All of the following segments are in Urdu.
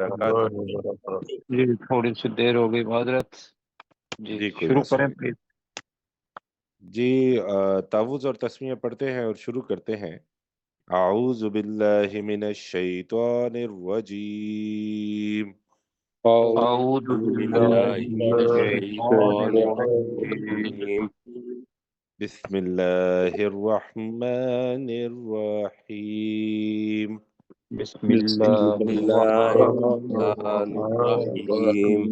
وبرکاتہ۔ جی تھوڑی سی دیر ہو گئی معذرت، جی جی کوئی شروع مسئلہ کریں نہیں۔ پلیز۔ جی تعوذ اور تسمیہ پڑھتے ہیں اور شروع کرتے ہیں۔ اعوذ باللہ من الشیطان الرجیم، اعوذ باللہ من الشیطان الرجیم، بسم اللہ الرحمن الرحیم۔ بسم اللہ الرحمن الرحیم۔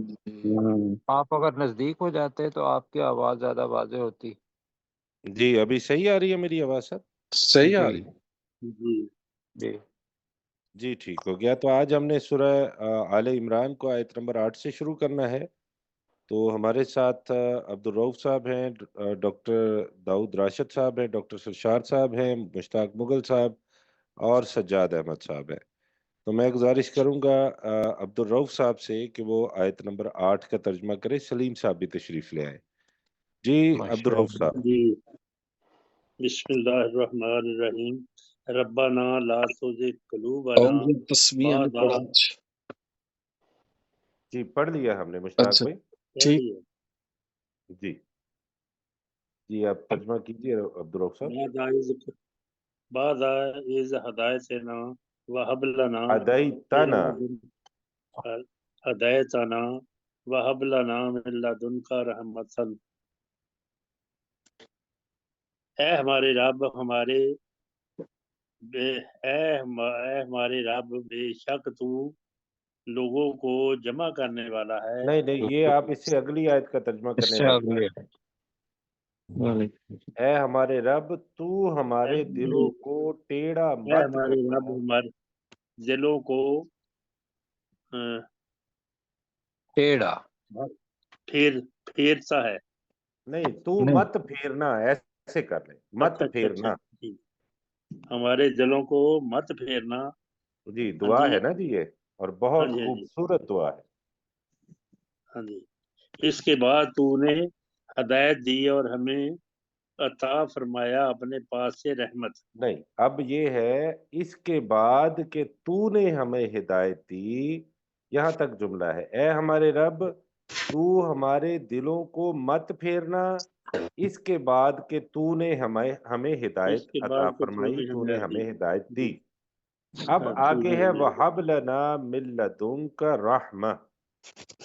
آپ اگر نزدیک ہو جاتے تو آپ کی آواز زیادہ واضح ہوتی۔ جی ابھی صحیح آ رہی ہے میری آواز سب؟ صحیح آ رہی ہے؟ جی جی ٹھیک ہو گیا۔ تو آج ہم نے سورہ آل عمران کو آیت نمبر 8 سے شروع کرنا ہے۔ تو ہمارے ساتھ عبد الرؤف صاحب ہیں، ڈاکٹر داؤد راشد صاحب ہیں، ڈاکٹر سرشار صاحب ہیں، مشتاق مغل صاحب اور سجاد احمد صاحب ہیں۔ تو میں گزارش کروں گا عبد الرؤف صاحب سے کہ وہ آیت نمبر 8 کا ترجمہ کرے۔ سلیم صاحب بھی تشریف لے آئے۔ جی عبد الرؤف صاحب۔ جی بسم اللہ الرحمن الرحیم۔ ربنا لا تزغ قلوبنا اور تسمیہ نہیں بعد پڑھا؟ جی پڑھ لیا ہم نے مشتاق اچھا بھائی۔ ٹھیک۔ جی جی آپ ترجمہ کیجیے عبد الرؤف صاحب۔ بعد از ہدایتنا وہب لنا ہدایتنا، ہدایتنا وہب لنا من لدنک رحمتا۔ اے ہمارے رب ہمارے رب بے شک تو لوگوں کو جمع کرنے والا ہے۔ نہیں یہ آپ اس سے اگلی آیت کا ترجمہ اس کرنے سے لگ آگے گئے۔ اے ہمارے رب تو ہمارے دلوں کو ٹیڑھا اے مت ہمارے رب کرنا۔ ہمارے دلوں کو ٹیڑھا پھیرتا ہے۔ نہیں تو مت پھیرنا، ایسے کر لیں، مت پھیرنا۔ جی ہمارے دلوں کو مت پھیرنا۔ جی دعا ہے نا جی یہ، اور بہت ہاں جی خوبصورت دعا ہے۔ ہاں جی۔ اس کے بعد تو نے ہدایت دی اور ہمیں عطا فرمایا اپنے پاس سے رحمت۔ نہیں اب یہ ہے اس کے بعد کہ تو نے ہمیں ہدایت دی، یہاں تک جملہ ہے۔ اے ہمارے رب تو ہمارے دلوں کو مت پھیرنا، اس کے بعد کہ تو نے ہمیں ہدایت اس کے عطا بعد کہ فرمائی، تو نے ہمیں ہدایت دی۔ جی اب ہاں، آگے ہے وَحَبْ لَنَا مِن لَدُنْكَ رَحْمَةً۔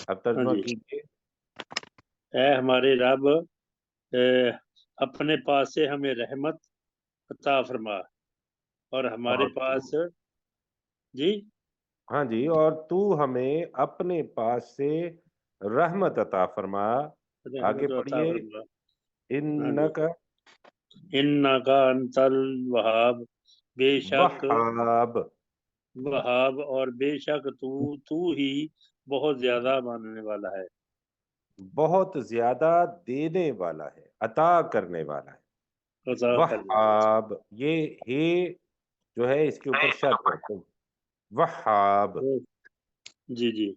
اب ہاں ترجمہ جی۔ کیجئے۔ اے ہمارے رب اپنے پاس سے ہمیں رحمت عطا فرما، اور ہمارے پاس جی ہاں جی، اور تو ہمیں اپنے پاس سے رحمت عطا فرما۔ آگے رحمت عطا پڑھیے۔ فرما۔ ہاں جی۔ انکا انکا انت الوہاب، بے شک وہاب، وہاب، اور بے شک تو ہی بہت زیادہ ماننے والا ہے۔ بہت زیادہ دینے والا ہے، عطا کرنے والا ہے۔ عطا کرنے والا۔ وہاب، یہ ہے جو ہے اس کے اوپر شد ہے، تو وہاب۔ جی جی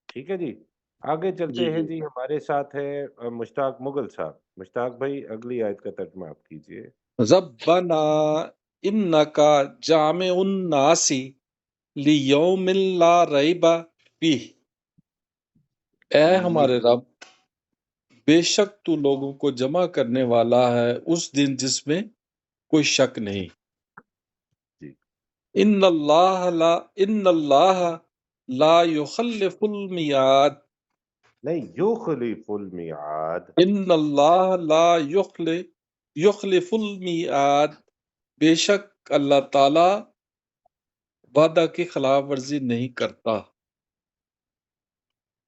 ٹھیک ہے جی، آگے چلتے ہیں جی۔ ہمارے ساتھ ہے مشتاق مغل صاحب۔ مشتاق بھائی اگلی آیت کا ترجمہ آپ کیجئے۔ ربنا انکا جامع الناس لیوم لا ریب فیہ۔ اے ہمارے رب بے شک تو لوگوں کو جمع کرنے والا ہے اس دن جس میں کوئی شک نہیں۔ جی ان اللہ لا یخلف المیعاد۔ نہیں یخلف المیعاد، ان اللہ لا یخلف المیعاد، بے شک اللہ تعالی وعدہ کی خلاف ورزی نہیں کرتا۔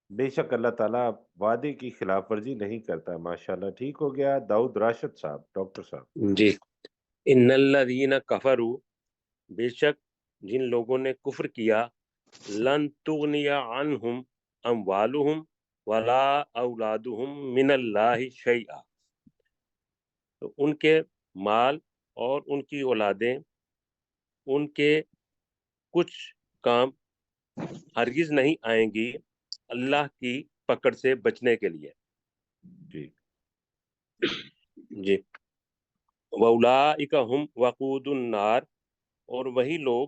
بے شک اللہ تعالیٰ وعدے کی خلاف ورزی نہیں کرتا۔ ماشاءاللہ ٹھیک ہو گیا۔ داؤد راشد صاحب، ڈاکٹر صاحب۔ جی ان الذین کفروا، بے شک جن لوگوں نے کفر کیا، لن تغنی عنہم اموالہم ولا اولادہم من اللہ شیئا، تو ان کے مال اور ان کی اولادیں ان کے کچھ کام ہرگز نہیں آئیں گی اللہ کی پکڑ سے بچنے کے لیے۔ جی جی وَأُولَٰئِکَ هُمْ وَقُودُ النَّارِ، اور وہی لوگ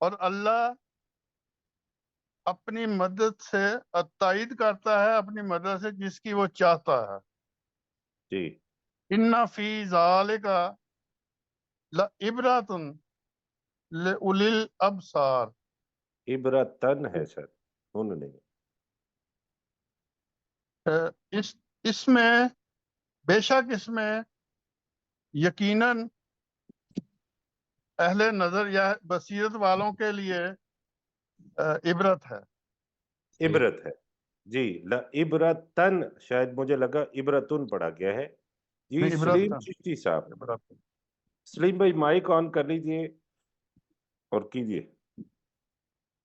اور اللہ اپنی مدد سے تائید کرتا ہے اپنی مدد سے جس کی وہ چاہتا ہے۔ جی ان فی ذالک لعبرۃ لأولی الابصار، عبرتن ہے سر، ان نہیں۔ اس میں بے شک اس میں یقیناً اہل نظر یا بصیرت والوں کے لیے عبرت ہے۔ عبرت ہے جی، عبرتن، شاید مجھے لگا عبرتن پڑھا گیا ہے جی۔ نہیں، عبرت سلیم ہے، چشتی صاحب، عبرت۔ سلیم بھائی مائک آن کر لیجئے اور کیجئے۔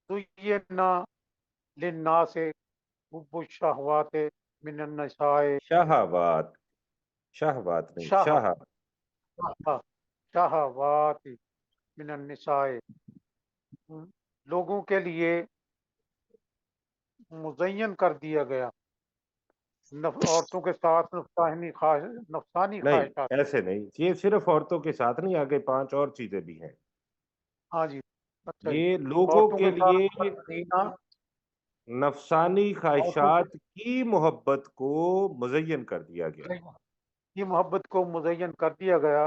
زینا للناس حب الشہوات من النساء، شہوات، شہوات نہیں، شاہ، شہوات من النساء، لوگوں کے لیے مزین کر دیا گیا عورتوں کے ساتھ نفسانی نہیں خواہشات۔ ایسے نہیں، یہ صرف عورتوں کے ساتھ نہیں، آگے 5 اور چیزیں بھی ہیں۔ ہاں جی، اچھا جی، یہ لوگوں عورتوں کے کے لیے ساتھ زینا، نفسانی عورتوں خواہشات کی محبت کو مزین کر دیا گیا۔ کی محبت کو مزین کر دیا گیا،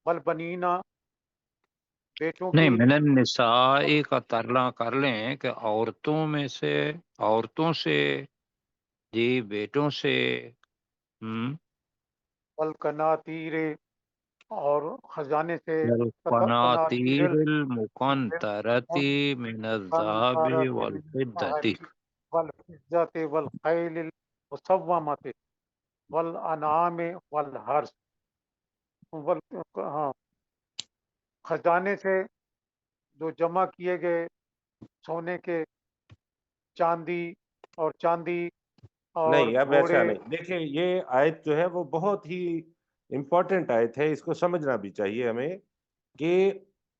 والبنینا، بیٹوں نہیں، کی، من النساء کا ترجمہ کر لیں کہ عورتوں میں سے، عورتوں سے، جی بیٹوں سے، والقناطیر، اور خزانے سے، والقناطیر المقنطرۃ من الذهب والفضة، والفضة والخیل المسومۃ والانعام والحرث، ہاں، خزانے سے جو جمع کیے گئے سونے کے، چاندی اور نہیں اب ایسا گھوڑے۔ نہیں، دیکھیں یہ آیت جو ہے وہ بہت ہی امپورٹنٹ آیت ہے، اس کو سمجھنا بھی چاہیے ہمیں کہ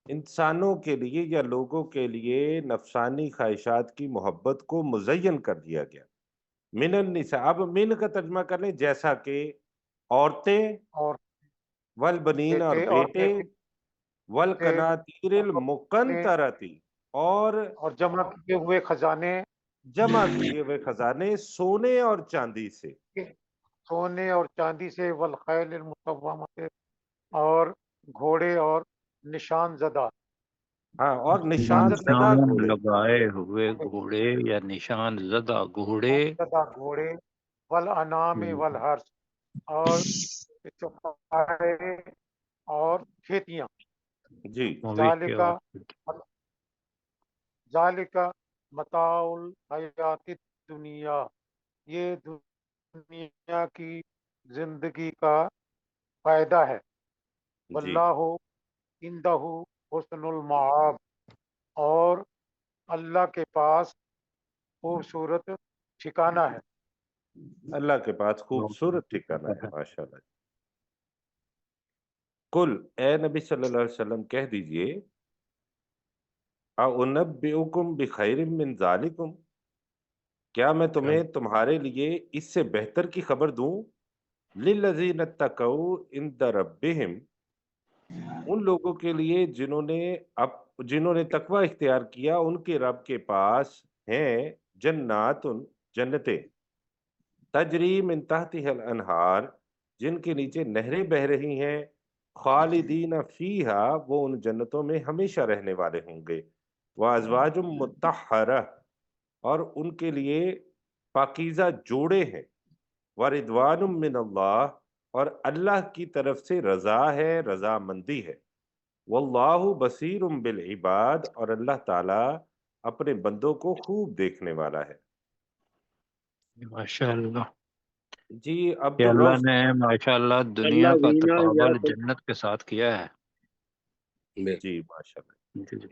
انسانوں کے لیے یا لوگوں کے لیے نفسانی خواہشات کی محبت کو مزین کر دیا گیا۔ من النساء، اب من کا ترجمہ کر لیں، جیسا کہ عورتیں، اور والبنین اور بیٹے بیٹے، والقناطیر اور المقنطرۃ اور جمع کیے ہوئے خزانے، جمع کیے ہوئے خزانے سونے اور چاندی سے، سونے اور چاندی سے، والخیل المسومۃ، اور گھوڑے اور نشان زدہ، ہاں، اور نشان نشان زدہ زدہ نشان گھوڑے، لگائے ہوئے گھوڑے یا نشان زدہ گھوڑے، گھوڑے، والانعام والحرث، اور چوپائے اور کھیتیاں، جی مویشی اور ذالک متاع الحیات الدنیا، یہ دنیا کی زندگی کا فائدہ ہے، جی واللہ عندہ حسن المآب، اور اللہ کے پاس خوبصورت ٹھکانہ ہے۔ اللہ کے پاس خوبصورت ٹھکانہ ہے، ماشاءاللہ۔ کل، اے نبی صلی اللہ علیہ وسلم کہہ دیجئے، اُنَبِّئُکُم بِخَیْرٍ مِّن ذَالِکُم، کیا میں تمہیں تمہارے لیے اس سے بہتر کی خبر دوں؟ لِلَّذِينَ اتَّقَوْا عِندَ رَبِّهِمْ، ان لوگوں کے لیے جنہوں نے تقوی اختیار کیا ان کے رب کے پاس ہیں جنات، جنتیں، تجری من تحتها الانہار، جن کے نیچے نہریں بہہ رہی ہیں، خالدین فیہا، وہ ان جنتوں میں ہمیشہ رہنے والے ہوں گے، وازواج مطہرہ، اور ان کے لیے پاکیزہ جوڑے ہیں، وردوان من اللہ، اور اللہ کی طرف سے رضا ہے، رضا مندی ہے، واللہ بصیر بالعباد، اور اللہ تعالی اپنے بندوں کو خوب دیکھنے والا ہے۔ ماشاءاللہ، جی کہ اللہ عبدالرؤف، نے ماشاءاللہ دنیا کا الذین تقابل جنت کے ساتھ کیا ہے۔ جی ماشاءاللہ، جی جی،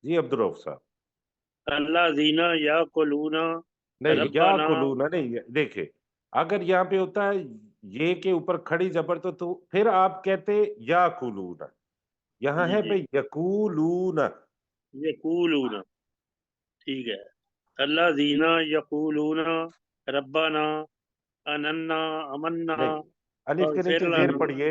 جی عبدالرؤف صاحب، الذین یاکلون نہیں یا ربنا، کلون نہیں، دیکھیں اگر یہاں پہ ہوتا ہے یہ کے اوپر کھڑی زبر تو پھر آپ کہتے یا کلون، یہاں جی ہے جی، بھئی یقولون، یقولون، ٹھیک ہے، الذین یقولون ربنا اننا امنا نہیں الف کے اغفر نیچے زیر لنا، پڑھیے،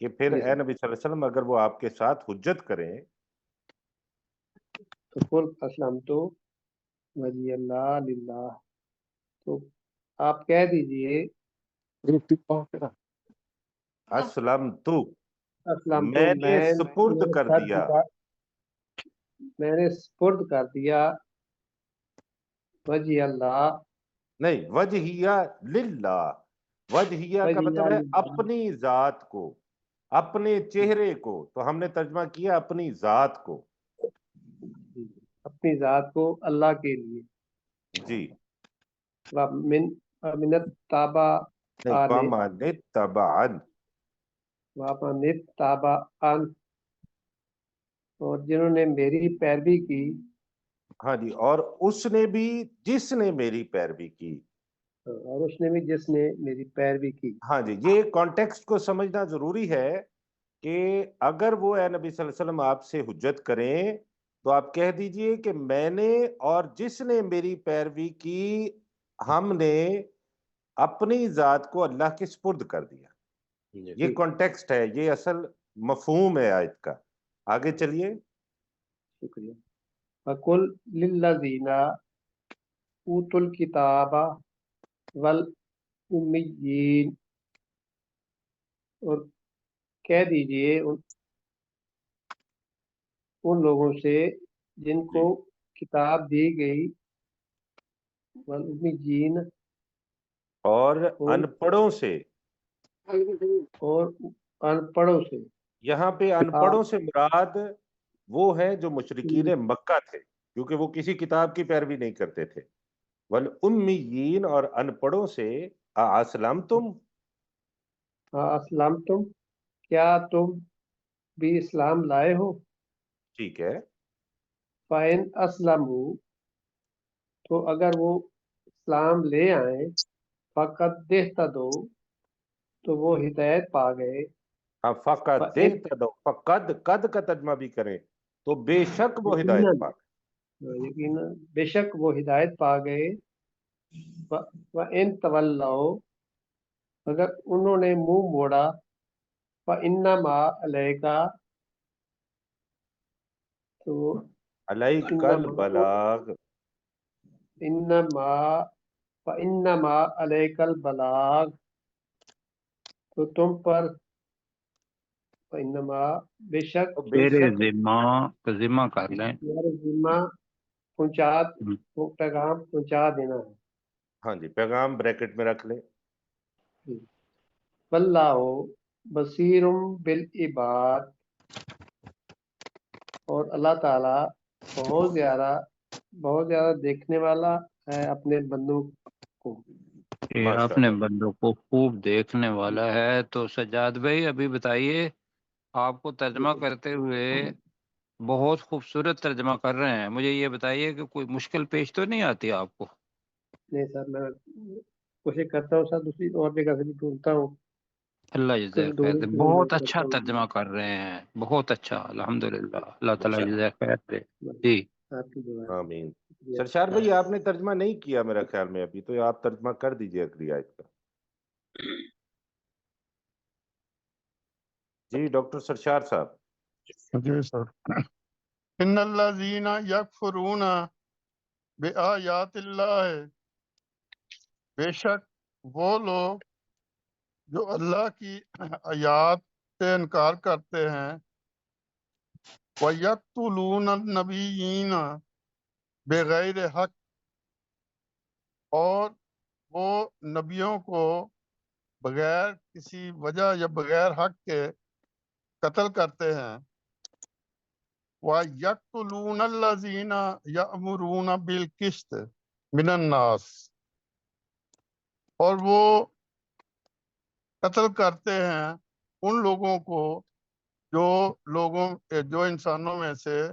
کہ پھر جی اے سر نبی صلی اللہ علیہ وسلم اگر وہ آپ کے ساتھ حجت کریں تو قل اسلم تو وجی اللہ للہ، تو آپ کہہ دیجئے اسلم تو اسلم تو میں نے سپرد نے کر سر دیا، میں نے سپرد کر دیا وجی اللہ نہیں وجہیہ للہ، وجہیہ کا وجی مطلب ہے اللہ اپنی ذات کو، اپنے چہرے کو، تو ہم نے ترجمہ کیا اپنی ذات کو. اپنی ذات کو اللہ کے لیے. جی ومن التابع نہیں وَمَنِ اتَّبَعَنِ، ومن التابع اور جنہوں نے میری پیروی کی. ہاں جی، اور اس نے بھی جس نے میری پیروی کی. اور اس نے بھی جس نے میری پیروی کی. ہاں جی، یہ کانٹیکسٹ کو سمجھنا ضروری ہے کہ اگر وہ اے نبی صلی اللہ علیہ وسلم آپ سے حجت کریں تو آپ کہہ دیجئے کہ میں نے اور جس نے میری پیروی کی، ہم نے اپنی ذات کو اللہ کے سپرد کر دیا. یہ کانٹیکسٹ ہے، یہ اصل مفہوم ہے آیت کا. آگے چلیے. شکریہ. فَقُلْ لِلَّذِينَ أُوتُوا الْكِتَابَ وَالْأُمِّيِّينَ، اور کہہ دیجئے ان لوگوں سے جن کو کتاب دی گئی، والأمیین اور ان پڑھوں سے. اور ان پڑھوں سے. یہاں پہ ان پڑھوں سے مراد وہ ہے جو مشرکین مکہ تھے، کیونکہ وہ کسی کتاب کی پیروی نہیں کرتے تھے. والامیین اور ان پڑھوں سے. اسلمتم، اسلمتم، کیا تم بھی اسلام لائے ہو. ٹھیک ہے. فَإِنْ أَسْلَمُوا، تو اگر وہ اسلام لے آئیں، فَقَدْ اهْتَدَوْا، تو وہ ہدایت پا گئے. فقط اہتدوا، فقد قد کا ترجمہ بھی کریں تو بے شک وہ ہدایت پا گئے. یقیناً بے شک وہ ہدایت پا گئے. وَإِنْ تَوَلَّوْا، اگر انہوں نے منہ موڑا، فَإِنَّمَا عَلَيْكَ، تو علیک انما البلاغ، انما فَإِنَّمَا عَلَيْكَ الْبَلَاغُ، تو تم پر فَإِنَّمَا، بے شک بے تیرے شک. ذمہ کر لیں. تمہارے ذمہ پیغام پہنچا دینا ہے. ہاں جی، پیغام بریکٹ میں رکھ لیں. واللہ بصیر بالعباد، اور اللہ تعالی بہت زیادہ دیکھنے والا ہے اپنے بندوں کو. یہ ماشاء اپنے اللہ. بندوں کو خوب دیکھنے والا ہے. تو سجاد بھائی ابھی بتائیے، آپ کو ترجمہ کرتے ہوئے بہت خوبصورت ترجمہ کر رہے ہیں، مجھے یہ بتائیے کہ کوئی مشکل پیش تو نہیں آتی آپ کو؟ نہیں سر، میں کوشش کرتا ہوں سر، دوسری اور جگہ سے بھی ڈھونڈتا ہوں. اللہ جزاک خیر دے. بہت اچھا ترجمہ کر رہے ہیں، بہت اچھا، الحمدللہ. اللہ تعالیٰ جزاک خیر دے. جی آپ کی دعا ہے. آمین. سرشار بھائی آپ نے ترجمہ نہیں کیا میرا خیال میں ابھی، تو آپ ترجمہ کر دیجئے اگلی آیت کا. جی ڈاکٹر سرشار صاحب. جی سر. ان الذین یکفرون بآیات اللہ، بے شک وہ لوگ جو اللہ کی آیات سے انکار کرتے ہیں، وَيَقْتُلُونَ النَّبِيِّينَ بغیر حق، اور وہ نبیوں کو بغیر کسی وجہ یا بغیر حق کے قتل کرتے ہیں. وَيَقْتُلُونَ الَّذِينَ يَأْمُرُونَ بِالْقِسْطِ مِنَ النَّاسِ، اور وہ قتل کرتے ہیں ان لوگوں کو جو انسانوں میں سے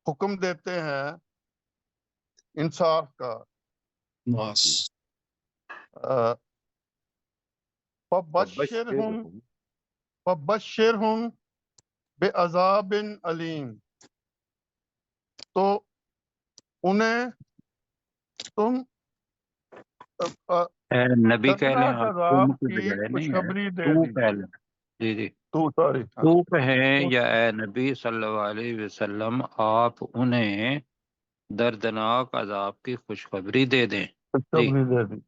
حکم دیتے ہیں انصاف کا. فَبَشِّرْهُمْ بِعَذَابٍ علیم، تو انہیں تم اے نبی کہہ لیں، سترہ آپ تم عذاب کی کی بجائے نہیں ہے، خوشخبری دے تو کہہ دیجیے. لیں. جی جی، تو سوری ہاں تو کہیں یا اے نبی صلی اللہ علیہ وسلم آپ انہیں دردناک عذاب کی خوشخبری دے دیں. جی خوشخبری دے دی.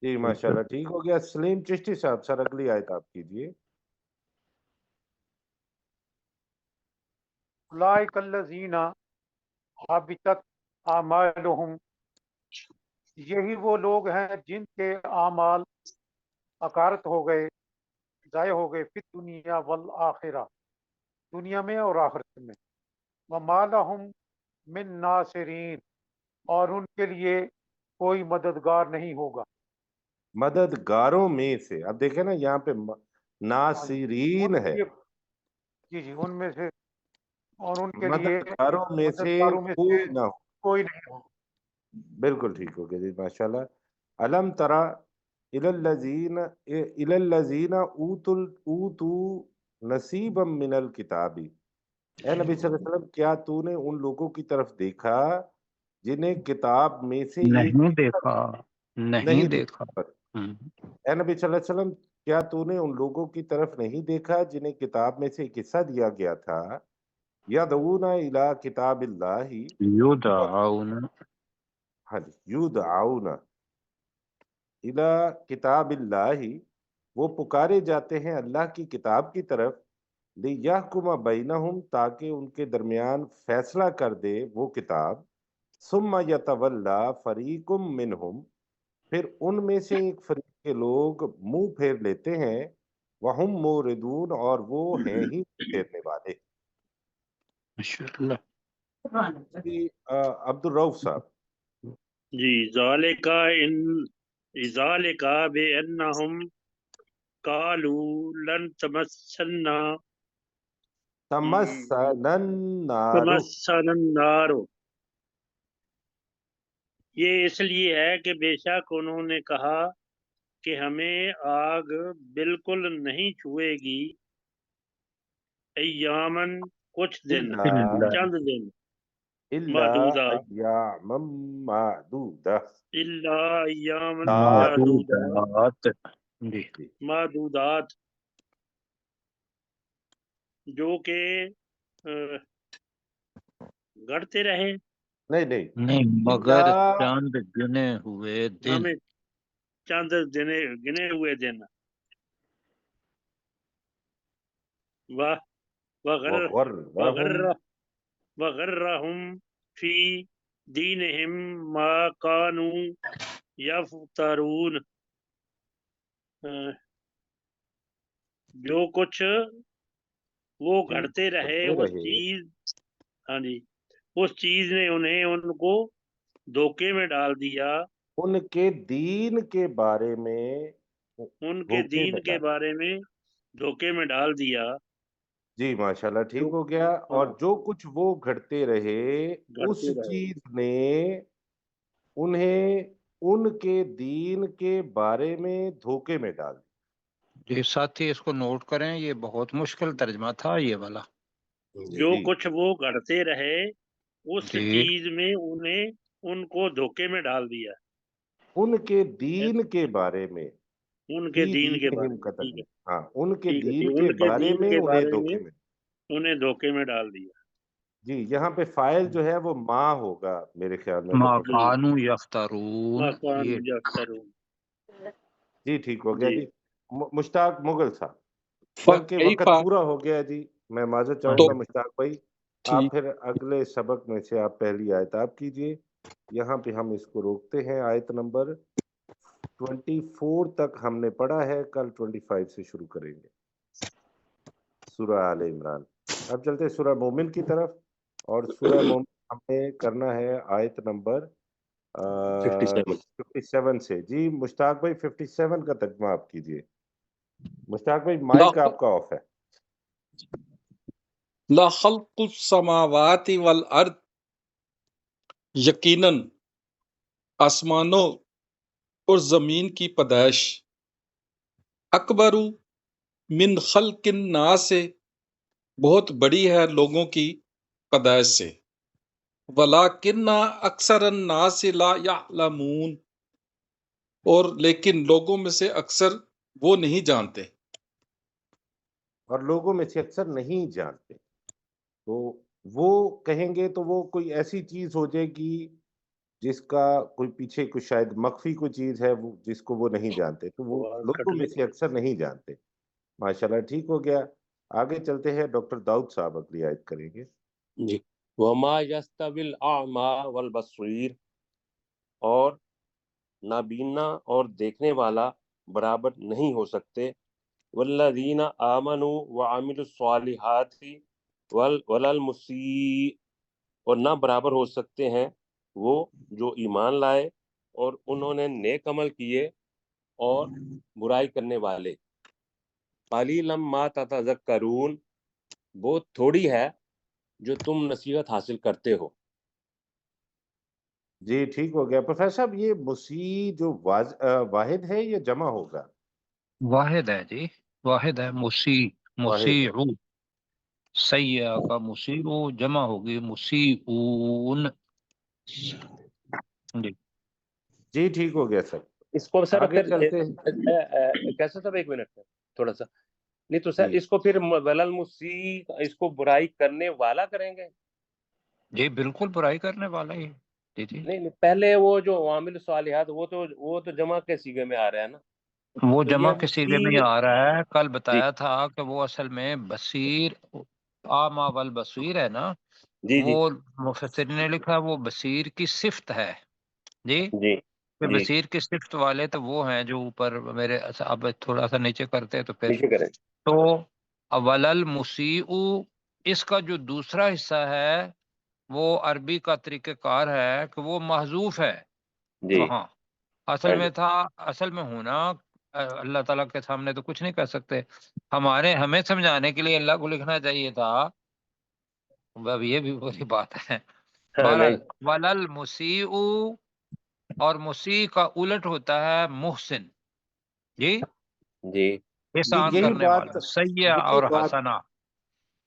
جی ماشاءاللہ ٹھیک ہو گیا. سلیم چشتی صاحب سر اگلی آیت آپ کیجئے. اولئک الذین حبطت اعمالهم، یہی وہ لوگ ہیں جن کے اعمال اکارت ہو گئے، ضائع ہو گئے، فی الدنیا والآخرہ، دنیا میں اور آخرت میں. وما لهم من ناصرین، اور ان کے لیے کوئی مددگار نہیں ہوگا. مددگاروں میں سے، اب دیکھیں نا یہاں پہ ہاں جی، ناصرین ان کے ہے، لیے جی جی ان میں سے، اور ان کے لیے مددگاروں میں سے مددگاروں میں سے کوئی نہ ہو. کوئی نہیں ہوگا. بالکل ٹھیک ہو گیا جی ماشاءاللہ. علم ترا الی الذین اوتوا نصیبا من الکتاب، اے نبی صلی اللہ علیہ وسلم کیا تو نے ان لوگوں کی طرف دیکھا جنہیں کتاب میں سے ایک نہیں حصہ دیکھا، نہیں نہیں دیکھا. دیکھا. اے نبی صلی اللہ علیہ وسلم کیا تو نے ان لوگوں کی طرف نہیں دیکھا جنہیں کتاب میں سے ایک حصہ دیا گیا تھا، یدعون الی کتاب اللہ، یدعون، ہاں جی، یدعون الی کتاب اللہ، وہ پکارے جاتے ہیں اللہ کی کتاب کی طرف، لیحکم بینہم، تاکہ ان کے درمیان فیصلہ کر دے وہ کتاب، ثم یتولی فریق منہم، پھر ان میں سے ایک فریق کے لوگ منہ پھیر لیتے ہیں، وہم موردون، اور وہ ہیں ہی پھیرنے والے. ماشاءاللہ. جی عبد الرؤف صاحب. جی ذالک بانہم قالوا لن تمسنا تمسنا النار، النار، یہ اس لیے ہے کہ بے شک انہوں نے کہا کہ ہمیں آگ بالکل نہیں چھوئے گی، ایامن کچھ دن، الا چند دن، الا معدودہ، ایاما معدودہ. الا ایامن معدودہ، معدودات. جی، جی. معدودات، جو کہ گڑتے رہے، نہیں نہیں، نہیں مگر الا چاند گنے ہوئے دن. ہمیں چند گنے ہوئے دن، وغرہم، وغرہم فی دینہم ما کانوا یفترون، جو کچھ وہ گھڑتے رہے اس چیز، ہاں جی، اس چیز نے انہیں ان کو دھوکے میں ڈال دیا، ان کے دین کے بارے میں ان کے دھوکے دین میں کے ڈال. بارے میں دھوکے میں ڈال دیا. جی ماشاءاللہ ٹھیک جو ہو گیا. ہاں اور جو کچھ وہ گھڑتے رہے اس گھڑتے رہے، چیز نے انہیں ان کے دین کے بارے میں دھوکے میں ڈال. یہ ساتھی اس کو نوٹ کریں، یہ بہت مشکل ترجمہ تھا یہ والا. جو جی کچھ وہ گھڑتے رہے اس جی، چیز میں انہیں ان کو دھوکے میں ڈال دیا، ان کے دین کے بارے میں، ان کے فی دین کے بارے دینہم میں. کا ٹھیک ترجمہ، ہے، ہاں ان کے ٹھیک ہے، دین ٹھیک، کے ان کے بارے دین میں کے انہیں بارے میں دھوکے میں. انہیں دھوکے میں ڈال دیا. جی یہاں پہ فائل جو ہے وہ ما ہوگا میرے خیال میں ما اگر میں، جی کانوا یفترون. مکان یہ یفترون. جی ٹھیک ہو گیا جی جی. مشتاق مغل صاحب، جبکہ فکیف، وقت پورا ہو گیا جی، میں معذرت چاہوں تو گا مشتاق بھائی. آپ ٹھیک. پھر اگلے سبق میں سے آپ پہلی آیت آپ کیجئے. یہاں پہ ہم اس کو روکتے ہیں. آیت نمبر 24 تک ہم نے پڑھا ہے، کل 25 سے شروع کریں گے سورہ آل عمران. اب چلتے ہیں سورہ مومن کی طرف، اور سورہ مومن ہم نے کرنا ہے آیت نمبر 57 سے. جی مشتاق بھائی 57 کا ترجمہ آپ کیجئے. مشتاق بھائی مائک آپ کا آف ہے. لخلق السماوات والارض، یقیناً آسمانوں اور زمین کی پیدائش، اکبر من خلق الناس، بہت بڑی ہے لوگوں کی پیدائش سے، ولیکن اکثر الناس لا یعلمون، اور لیکن لوگوں میں سے اکثر وہ نہیں جانتے. اور لوگوں میں سے اکثر نہیں جانتے. تو وہ کہیں گے تو وہ کوئی ایسی چیز ہو جائے گی جس کا کوئی پیچھے کوئی شاید مخفی کوئی چیز ہے جس کو وہ نہیں جانتے، تو وہ لوگوں میں سے اکثر نہیں جانتے. ماشاءاللہ ٹھیک ہو گیا. آگے چلتے ہیں، ڈاکٹر داؤد صاحب اگلی آیت کریں گے. جی. وما یستوی الاعمی والبصیر، اور نابینا اور دیکھنے والا برابر نہیں ہو سکتے. والذین آمنوا وعملوا الصالحات ولا المسیء، اور نہ برابر ہو سکتے ہیں وہ جو ایمان لائے اور انہوں نے نیک عمل کیے اور برائی کرنے والے. قلیلا ما تتذکرون، بہت تھوڑی ہے جو تم نصیحت حاصل کرتے ہو. جی ٹھیک ہو گیا. پروفیسر صاحب یہ مسیح جو واحد ہے یا جمع ہوگا؟ واحد ہے جی، واحد ہے. مسیح، واحد ہے. مسیع، سیاح کا مسیع جمع ہوگی مسیعون. جی جی ٹھیک ہو گیا سر. اس کو سر آگے پھر چلتے ہیں. کیسے صاحب، ایک منٹ تھوڑا سا، نہیں تو سر جی اس کو پھر ولل مسیح اس کو برائی کرنے والا کریں گے؟ جی بالکل برائی کرنے والا ہی. جی جی نہیں پہلے وہ جو عامل صالحات وہ تو جمع کے سیغے میں آ رہا ہے نا. وہ تو جمع یہ کے سیغے میں ہی مسیح، آ رہا ہے. کل جی بتایا تھا کہ وہ اصل میں بصیر، آما والبصیر ہے نا، جی جی وہ مفسرین نے لکھا وہ بصیر کی صفت ہے. جی جی کہ جی بصیر کی صفت والے تو وہ ہیں جو اوپر میرے، اب تھوڑا سا نیچے کرتے تو پھر نیچے کریں. تو اولل مسیع، اس کا جو دوسرا حصہ ہے وہ عربی کا طریقہ کار ہے کہ وہ محذوف ہے جی وہاں. اصل ہاں جی میں تھا، اصل میں ہونا اللہ تعالیٰ کے سامنے تو کچھ نہیں کر سکتے. ہمیں سمجھانے کے لیے اللہ کو لکھنا چاہیے تھا. اب یہ بھی بری بات ہے. ہاں بہرحال نہیں ولل مسیع، اور مسیع کا الٹ ہوتا ہے محسن. جی جی احسان یہی کرنے بات والا، سیاح یہی اور بات حسنا.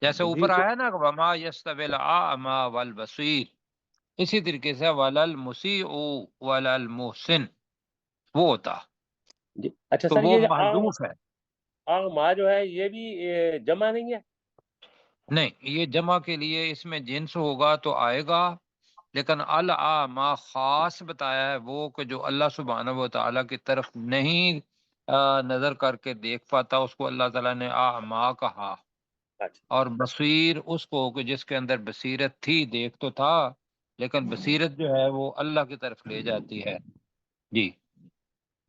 جیسے جی اوپر آیا نا وما یستوی الاعمی والبصیر، اسی طریقے سے ولل مسیع ولل محسن وہ ہوتا. جی. اچھا تو سر، وہ یہ محذوف ہے. ماں جو ہے یہ بھی جمع نہیں ہے؟ نہیں، یہ جمع کے لیے اس میں جنس ہوگا تو آئے گا، لیکن الاعمی خاص بتایا ہے وہ کہ جو اللہ سبحانہ و تعالیٰ کی طرف نہیں نظر کر کے دیکھ پاتا، اس کو اللہ تعالیٰ نے اعمی کہا. اچھا اور بصیر اس کو کہ جس کے اندر بصیرت تھی، دیکھ تو تھا لیکن بصیرت جو ہے وہ اللہ کی طرف لے جاتی ہے. جی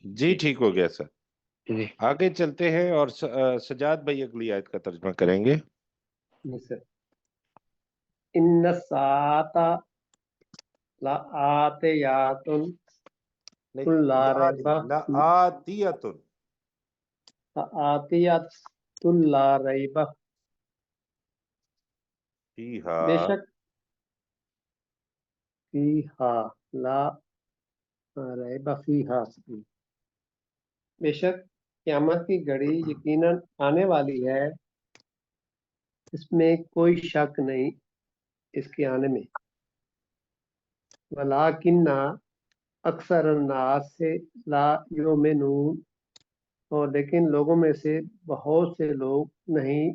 جی ٹھیک ہو گیا سر. جی آگے چلتے ہیں اور سجاد بھائی اگلی آیت کا ترجمہ کریں گے. ان الساعۃ لآتیۃ لا ریب لآتیۃ لآتیۃ لا ریب، فیہا بے شک فیہا لا ریب فیہا، بے شک قیامت کی گھڑی یقیناً آنے والی ہے، اس میں کوئی شک نہیں اس کے آنے میں. ولیکن اکثر الناس سے لا یؤمنون، اور لیکن لوگوں میں سے بہت سے لوگ نہیں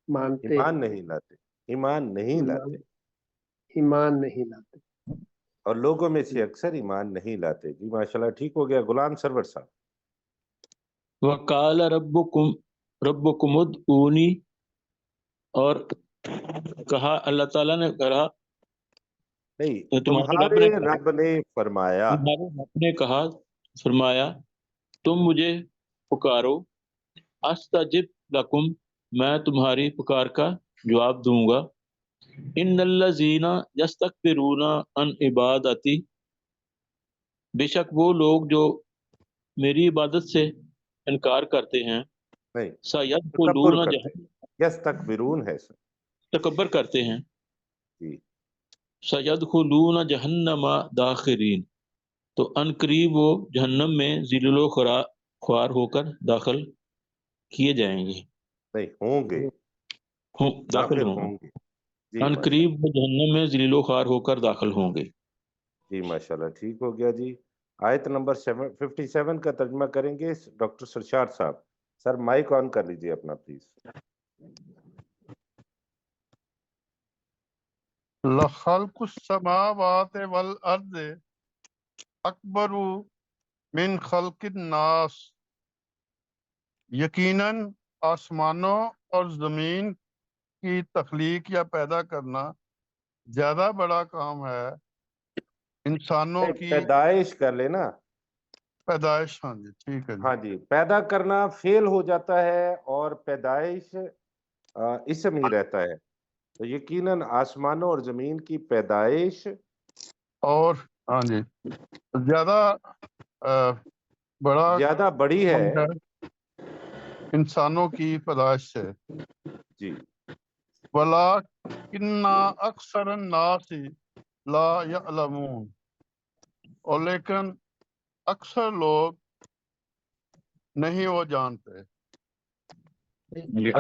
مانتے، ایمان نہیں لاتے. ایمان نہیں لاتے. ایمان نہیں لاتے. اور لوگوں میں سے اکثر ایمان نہیں لاتے. جی ماشاءاللہ ٹھیک ہو گیا. غلام سرور صاحب. وقال ربکم ادعونی، اور کہا اللہ تعالیٰ نے کہا، نہیں، تمہارے تمہارے کہا، رب نے فرمایا. تمہارے رب نے کہا، فرمایا تم مجھے پکارو، استجب لکم، میں تمہاری پکار کا جواب دوں گا. ان الذین یستکبرون عن عبادتی، بے شک وہ لوگ جو میری عبادت سے انکار کرتے ہیں، نہیں، تکبر سیدخلون کرتے. جہنم، یستکبرون ہے سر. تکبر کرتے ہیں، جی سیدخلون جہنم داخرین، تو ان قریب وہ جہنم میں ذلیل و خوار ہو کر داخل کیے جائیں گے، نہیں، ہوں گے. داخل داخل ہوں گے، ہوں گے. جی ان ماشاءاللہ. قریب وہ جہنم میں ذلیل و خوار ہو کر داخل ہوں گے. جی ماشاءاللہ ٹھیک ہو گیا جی. آیت نمبر 57 کا ترجمہ کریں گے ڈاکٹر سرشار صاحب. سر مائک آن کر لیجئے اپنا پلیز. لخلق السماوات والارض اکبر من خلق الناس، یقیناً آسمانوں اور زمین کی تخلیق یا پیدا کرنا زیادہ بڑا کام ہے انسانوں کی پیدائش کر لینا. پیدائش. ہاں جی ٹھیک ہے جی. ہاں جی، پیدا کرنا فعل ہو جاتا ہے اور پیدائش اسم ہی رہتا ہے. تو یقیناً آسمانوں اور زمین کی پیدائش اور ہاں جی زیادہ بڑا زیادہ بڑی ہے انسانوں کی پیدائش سے. جی. وَلَٰكِنَّ أَكْثَرَ النَّاسِ لَا يَعْلَمُونَ، اور لیکن اکثر لوگ نہیں وہ جانتے.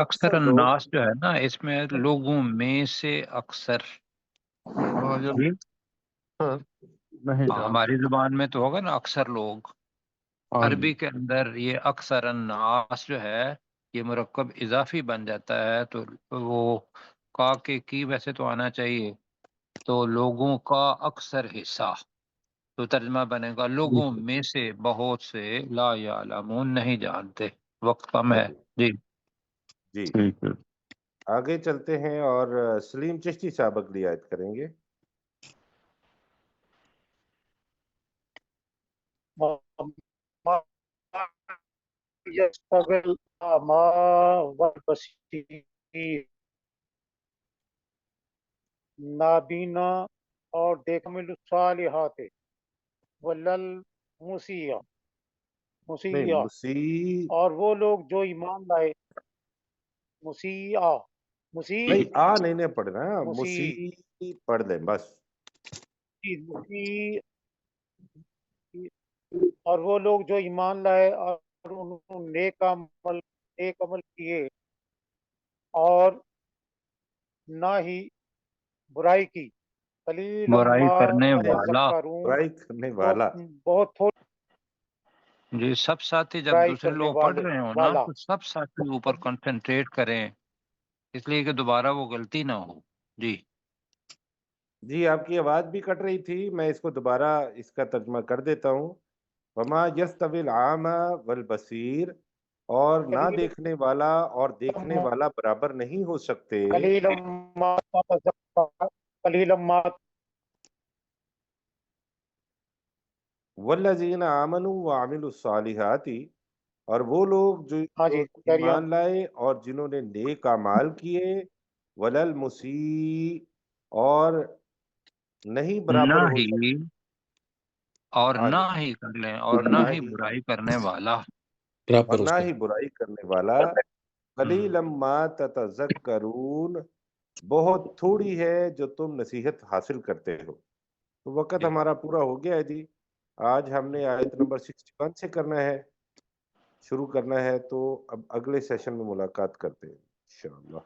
اکثر الناس جو ہے نا، اس میں لوگوں میں سے اکثر ہاں یہ نہیں جانتے. ہماری زبان میں تو ہوگا نا اکثر لوگ. ہاں جی عربی کے اندر یہ اکثر الناس جو ہے یہ مرکب اضافی بن جاتا ہے، تو وہ کا کے کی ویسے تو آنا چاہیے، تو لوگوں کا اکثر حصہ، تو ترجمہ بنے گا لوگوں میں سے بہت سے لا یعلمون نہیں جانتے. وقت کم ہے. جی جی ٹھیک ہے. آگے چلتے ہیں اور سلیم چشتی صاحب اگلی آیت کریں گے. يستوي الأعمى والبصير، نابینا اور دیکھمل الصالحات ولل مسیح نہیں، مسیح اور وہ لوگ جو ایمان لائے. مسیح نہیں نہیں پڑھنا، مسیح مسیح پڑھ لیں بس. مسیح اور وہ لوگ جو ایمان لائے اور انہوں نے نیک عمل کیے اور نہ ہی برائی کی. قلیلا برائی ما کرنے والا. تذکرون، برائی کرنے والا. بہت تھوڑی جی سب ساتھی جب برائی دوسرے کرنے لوگ پڑھ رہے ہوں نا والا. تو سب ساتھی اوپر کنسنٹریٹ کریں، اس لیے کہ دوبارہ وہ غلطی نہ ہو. جی جی آپ کی آواز بھی کٹ رہی تھی، میں اس کو دوبارہ اس کا ترجمہ کر دیتا ہوں. وما یستوی الاعمی والبصیر، اور نہ دیکھنے والا اور دیکھنے والا برابر نہیں ہو سکتے. قلیلا ما تذکرون، قلیلا ما والذین آمنوا وعملوا الصالحات، اور وہ لوگ جو ہاں جی کیری آن. ایمان لائے اور جنہوں نے نیک اعمال کیے. ولل مسیء، اور نہیں نہ برابر ہو ہی سکتے. اور ہاں نہ جی. ہی کر لیں اور نہ ہی برائی کرنے والا. اور نہ ہی برائی کرنے والا. قلیلا ما تتذکرون، بہت تھوڑی ہے جو تم نصیحت حاصل کرتے ہو. تو وقت ہمارا پورا ہو گیا ہے جی. آج ہم نے آیت نمبر 61 سے کرنا ہے، شروع کرنا ہے، تو اب اگلے سیشن میں ملاقات کرتے ہیں انشاءاللہ.